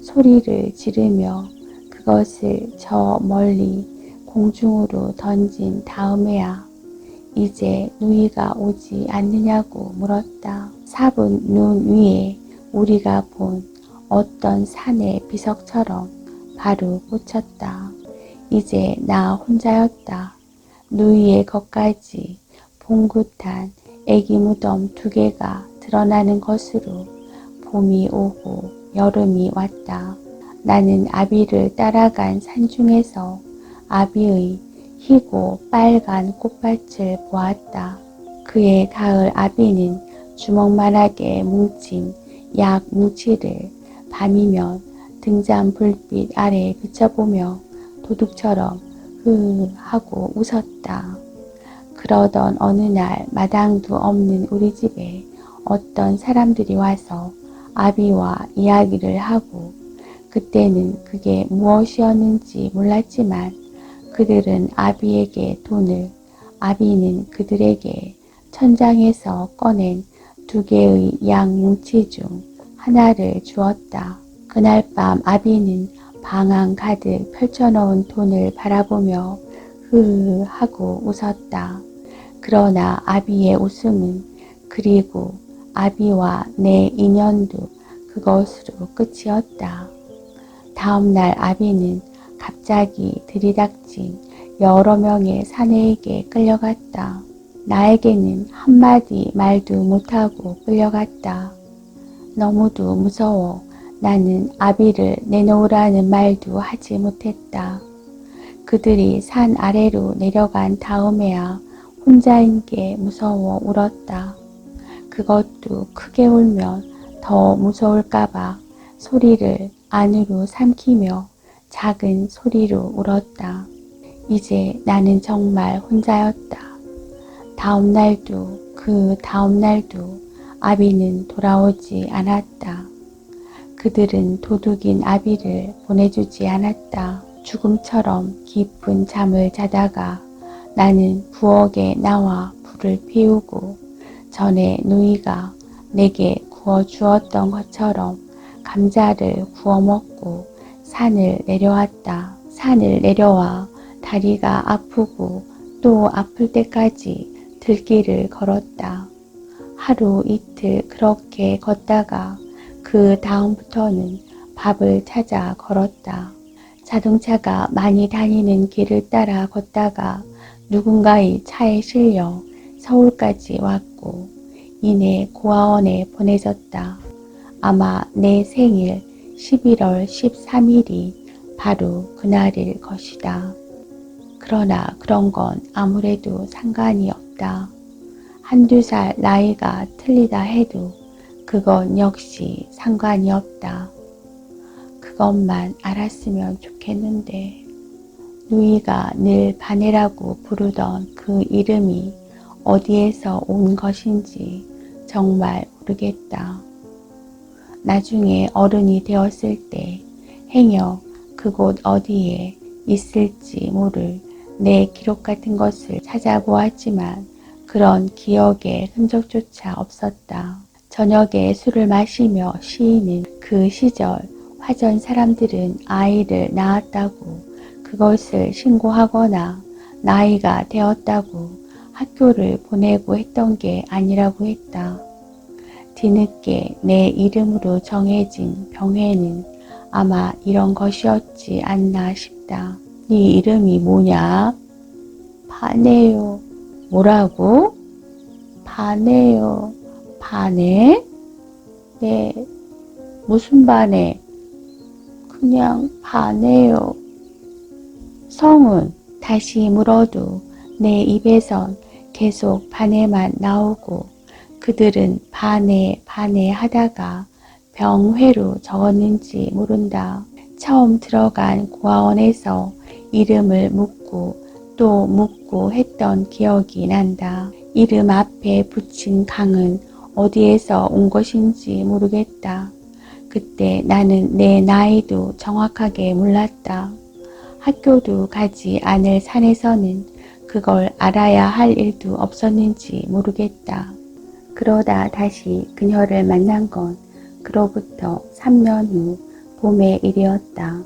소리를 지르며 그것을 저 멀리 공중으로 던진 다음에야 이제 누이가 오지 않느냐고 물었다. 사분 눈 위에 우리가 본 어떤 산의 비석처럼 바로 꽂혔다. 이제 나 혼자였다. 누이의 것까지 봉긋한 애기 무덤 2개가 드러나는 것으로 봄이 오고 여름이 왔다. 나는 아비를 따라간 산중에서 아비의 희고 빨간 꽃밭을 보았다. 그의 가을 아비는 주먹만하게 뭉친 약 뭉치를 밤이면 등잔 불빛 아래 비춰보며 도둑처럼 흐 하고 웃었다. 그러던 어느 날 마당도 없는 우리 집에 어떤 사람들이 와서 아비와 이야기를 하고 그때는 그게 무엇이었는지 몰랐지만 그들은 아비에게 돈을, 아비는 그들에게 천장에서 꺼낸 2개의 약 뭉치 중 하나를 주었다. 그날 밤 아비는 방안 가득 펼쳐놓은 돈을 바라보며 흐 하고 웃었다. 그러나 아비의 웃음은 그리고 아비와 내 인연도 그것으로 끝이었다. 다음날 아비는 갑자기 들이닥친 여러 명의 사내에게 끌려갔다. 나에게는 한마디 말도 못하고 끌려갔다. 너무도 무서워 나는 아비를 내놓으라는 말도 하지 못했다. 그들이 산 아래로 내려간 다음에야 혼자인 게 무서워 울었다. 그것도 크게 울면 더 무서울까봐 소리를 안으로 삼키며 작은 소리로 울었다. 이제 나는 정말 혼자였다. 다음 날도 그 다음 날도 아비는 돌아오지 않았다. 그들은 도둑인 아비를 보내주지 않았다. 죽음처럼 깊은 잠을 자다가 나는 부엌에 나와 불을 불을 피우고 전에 누이가 내게 구워 주었던 것처럼 감자를 구워 먹고 산을 내려왔다. 산을 내려와 다리가 아프고 또 아플 때까지 들길을 걸었다. 하루 이틀 그렇게 걷다가 그 다음부터는 밥을 찾아 걸었다. 자동차가 많이 다니는 길을 따라 걷다가 누군가의 차에 실려 서울까지 왔고 이내 고아원에 보내졌다. 아마 내 생일 11월 13일이 바로 그날일 것이다. 그러나 그런 건 아무래도 상관이 없다. 한두 살 나이가 틀리다 해도 그건 역시 상관이 없다. 그것만 알았으면 좋겠는데 누이가 늘 바네라고 부르던 그 이름이 어디에서 온 것인지 정말 모르겠다. 나중에 어른이 되었을 때 행여 그곳 어디에 있을지 모를 내 기록 같은 것을 찾아보았지만 그런 기억의 흔적조차 없었다. 저녁에 술을 마시며 쉬이는 그 시절 화전 사람들은 아이를 낳았다고 그것을 신고하거나 나이가 되었다고 학교를 보내고 했던 게 아니라고 했다. 뒤늦게 내 이름으로 정해진 병회는 아마 이런 것이었지 않나 싶다. 네 이름이 뭐냐? 바네요. 뭐라고? 바네요. 바네? 네. 무슨 바네? 그냥 바네요. 성은 다시 물어도 내 입에선 계속 바네만 나오고 그들은 바네 하다가 병회로 적었는지 모른다. 처음 들어간 고아원에서 이름을 묻고 또 묻고 했던 기억이 난다. 이름 앞에 붙인 강은 어디에서 온 것인지 모르겠다. 그때 나는 내 나이도 정확하게 몰랐다. 학교도 가지 않을 산에서는 그걸 알아야 할 일도 없었는지 모르겠다. 그러다 다시 그녀를 만난 건 그로부터 3년 후 봄의 일이었다.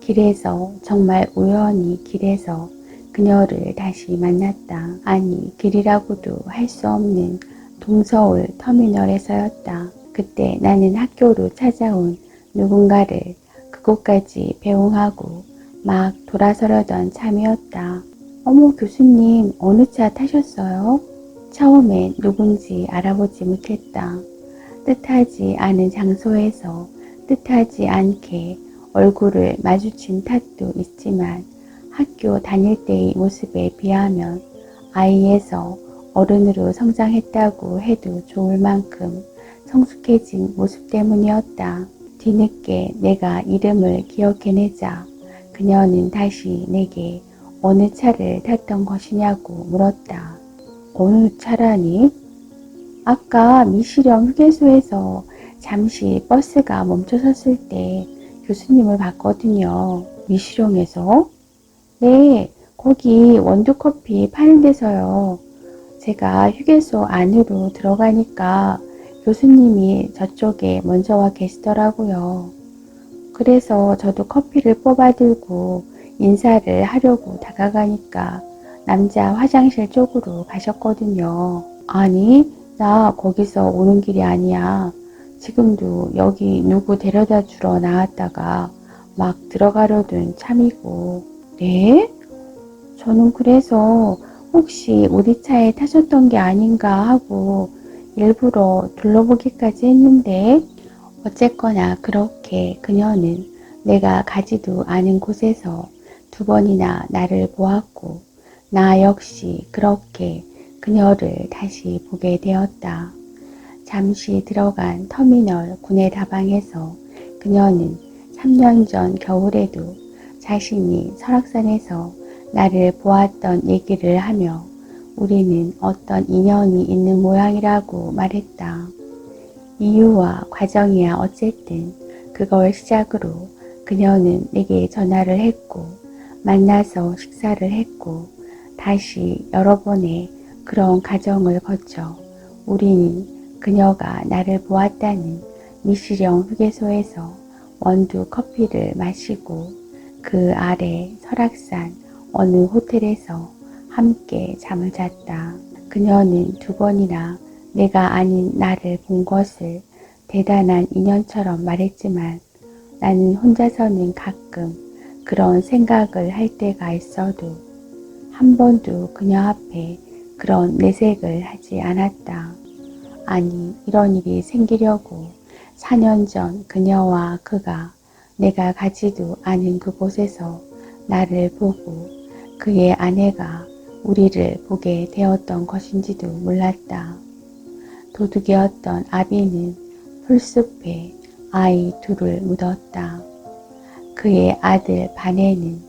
길에서 정말 우연히 길에서 그녀를 다시 만났다. 아니 길이라고도 할 수 없는 동서울 터미널에서였다. 그때 나는 학교로 찾아온 누군가를 그곳까지 배웅하고 막 돌아서려던 참이었다. 어머 교수님 어느 차 타셨어요? 처음엔 누군지 알아보지 못했다. 뜻하지 않은 장소에서 뜻하지 않게 얼굴을 마주친 탓도 있지만 학교 다닐 때의 모습에 비하면 아이에서 어른으로 성장했다고 해도 좋을 만큼 성숙해진 모습 때문이었다. 뒤늦게 내가 이름을 기억해내자 그녀는 다시 내게 어느 차를 탔던 것이냐고 물었다. 어느 차라니? 아까 미시령 휴게소에서 잠시 버스가 멈춰섰을 때 교수님을 봤거든요. 미시령에서? 네, 거기 원두커피 파는 데서요. 제가 휴게소 안으로 들어가니까 교수님이 저쪽에 먼저 와 계시더라고요. 그래서 저도 커피를 뽑아 들고 인사를 하려고 다가가니까 남자 화장실 쪽으로 가셨거든요. 아니, 나 거기서 오는 길이 아니야. 지금도 여기 누구 데려다 주러 나왔다가 막 들어가려던 참이고. 네? 저는 그래서 혹시 우리 차에 타셨던 게 아닌가 하고 일부러 둘러보기까지 했는데 어쨌거나 그렇게 그녀는 내가 가지도 않은 곳에서 2번이나 나를 보았고 나 역시 그렇게 그녀를 다시 보게 되었다. 잠시 들어간 터미널 구내 다방에서 그녀는 3년 전 겨울에도 자신이 설악산에서 나를 보았던 얘기를 하며 우리는 어떤 인연이 있는 모양이라고 말했다. 이유와 과정이야 어쨌든 그걸 시작으로 그녀는 내게 전화를 했고 만나서 식사를 했고 다시 여러 번의 그런 과정을 거쳐 우리는 그녀가 나를 보았다는 미시령 휴게소에서 원두 커피를 마시고 그 아래 설악산 어느 호텔에서 함께 잠을 잤다. 그녀는 2번이나 내가 아닌 나를 본 것을 대단한 인연처럼 말했지만 나는 혼자서는 가끔 그런 생각을 할 때가 있어도 한 번도 그녀 앞에 그런 내색을 하지 않았다. 아니, 이런 일이 생기려고 4년 전 그녀와 그가 내가 가지도 않은 그곳에서 나를 보고 그의 아내가 우리를 보게 되었던 것인지도 몰랐다. 도둑이었던 아비는 풀숲에 아이 2을 묻었다. 그의 아들 반에는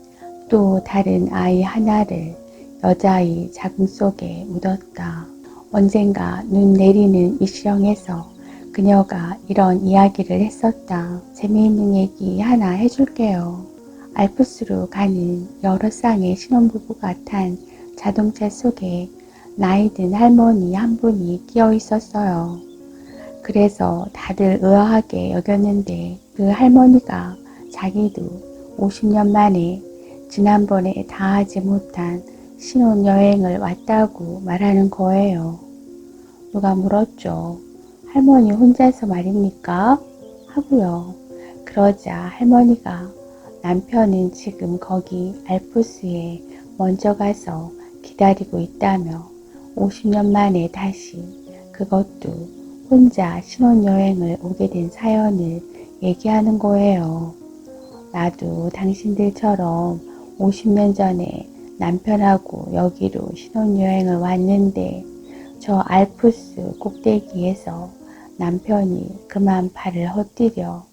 또 다른 아이 하나를 여자아이 자궁 속에 묻었다. 언젠가 눈 내리는 이 시령에서 그녀가 이런 이야기를 했었다. 재미있는 얘기 하나 해줄게요. 알프스로 가는 여러 쌍의 신혼부부가 탄 자동차 속에 나이 든 할머니 한 분이 끼어 있었어요. 그래서 다들 의아하게 여겼는데 그 할머니가 자기도 50년 만에 지난번에 다 하지 못한 신혼여행을 왔다고 말하는 거예요. 누가 물었죠. 할머니 혼자서 말입니까? 하고요. 그러자 할머니가 남편은 지금 거기 알프스에 먼저 가서 기다리고 있다며 50년 만에 다시 그것도 혼자 신혼여행을 오게 된 사연을 얘기하는 거예요. 나도 당신들처럼 50년 전에 남편하고 여기로 신혼여행을 왔는데 저 알프스 꼭대기에서 남편이 그만 발을 헛디뎌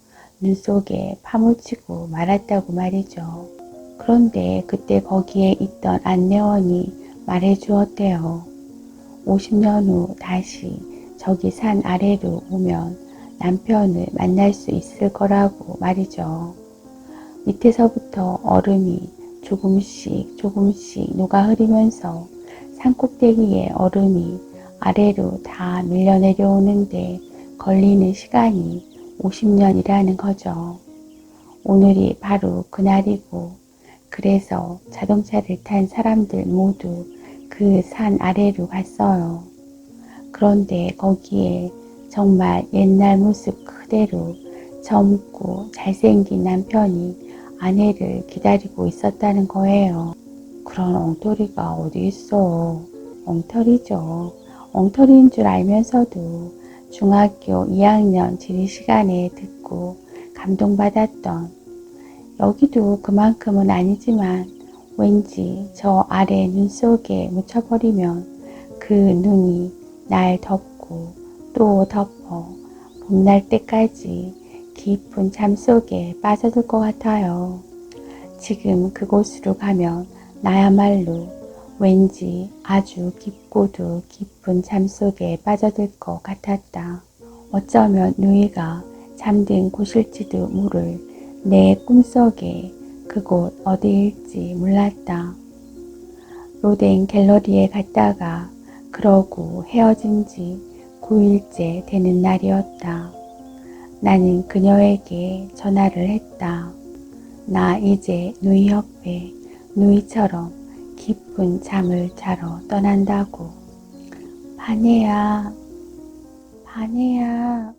눈 속에 파묻히고 말았다고 말이죠. 그런데 그때 거기에 있던 안내원이 말해주었대요. 50년 후 다시 저기 산 아래로 오면 남편을 만날 수 있을 거라고 말이죠. 밑에서부터 얼음이 조금씩 녹아 흐리면서 산꼭대기의 얼음이 아래로 다 밀려 내려오는데 걸리는 시간이 50년이라는 거죠. 오늘이 바로 그날이고 그래서 자동차를 탄 사람들 모두 그 산 아래로 갔어요. 그런데 거기에 정말 옛날 모습 그대로 젊고 잘생긴 남편이 아내를 기다리고 있었다는 거예요. 그런 엉터리가 어디 있어. 엉터리죠. 엉터리인 줄 알면서도 중학교 2학년 지리 시간에 듣고 감동받았던 여기도 그만큼은 아니지만 왠지 저 아래 눈 속에 묻혀버리면 그 눈이 날 덮고 또 덮어 봄날 때까지 깊은 잠 속에 빠져들 것 같아요. 지금 그곳으로 가면 나야말로 왠지 아주 깊고도 깊은 잠 속에 빠져들 것 같았다. 어쩌면 누이가 잠든 곳일지도 모를 내 꿈속에 그곳 어디일지 몰랐다. 로댕 갤러리에 갔다가 그러고 헤어진 지 9일째 되는 날이었다. 나는 그녀에게 전화를 했다. 나 이제 누이 옆에 누이처럼 깊은 잠을 자러 떠난다고. 반해야, 반해야.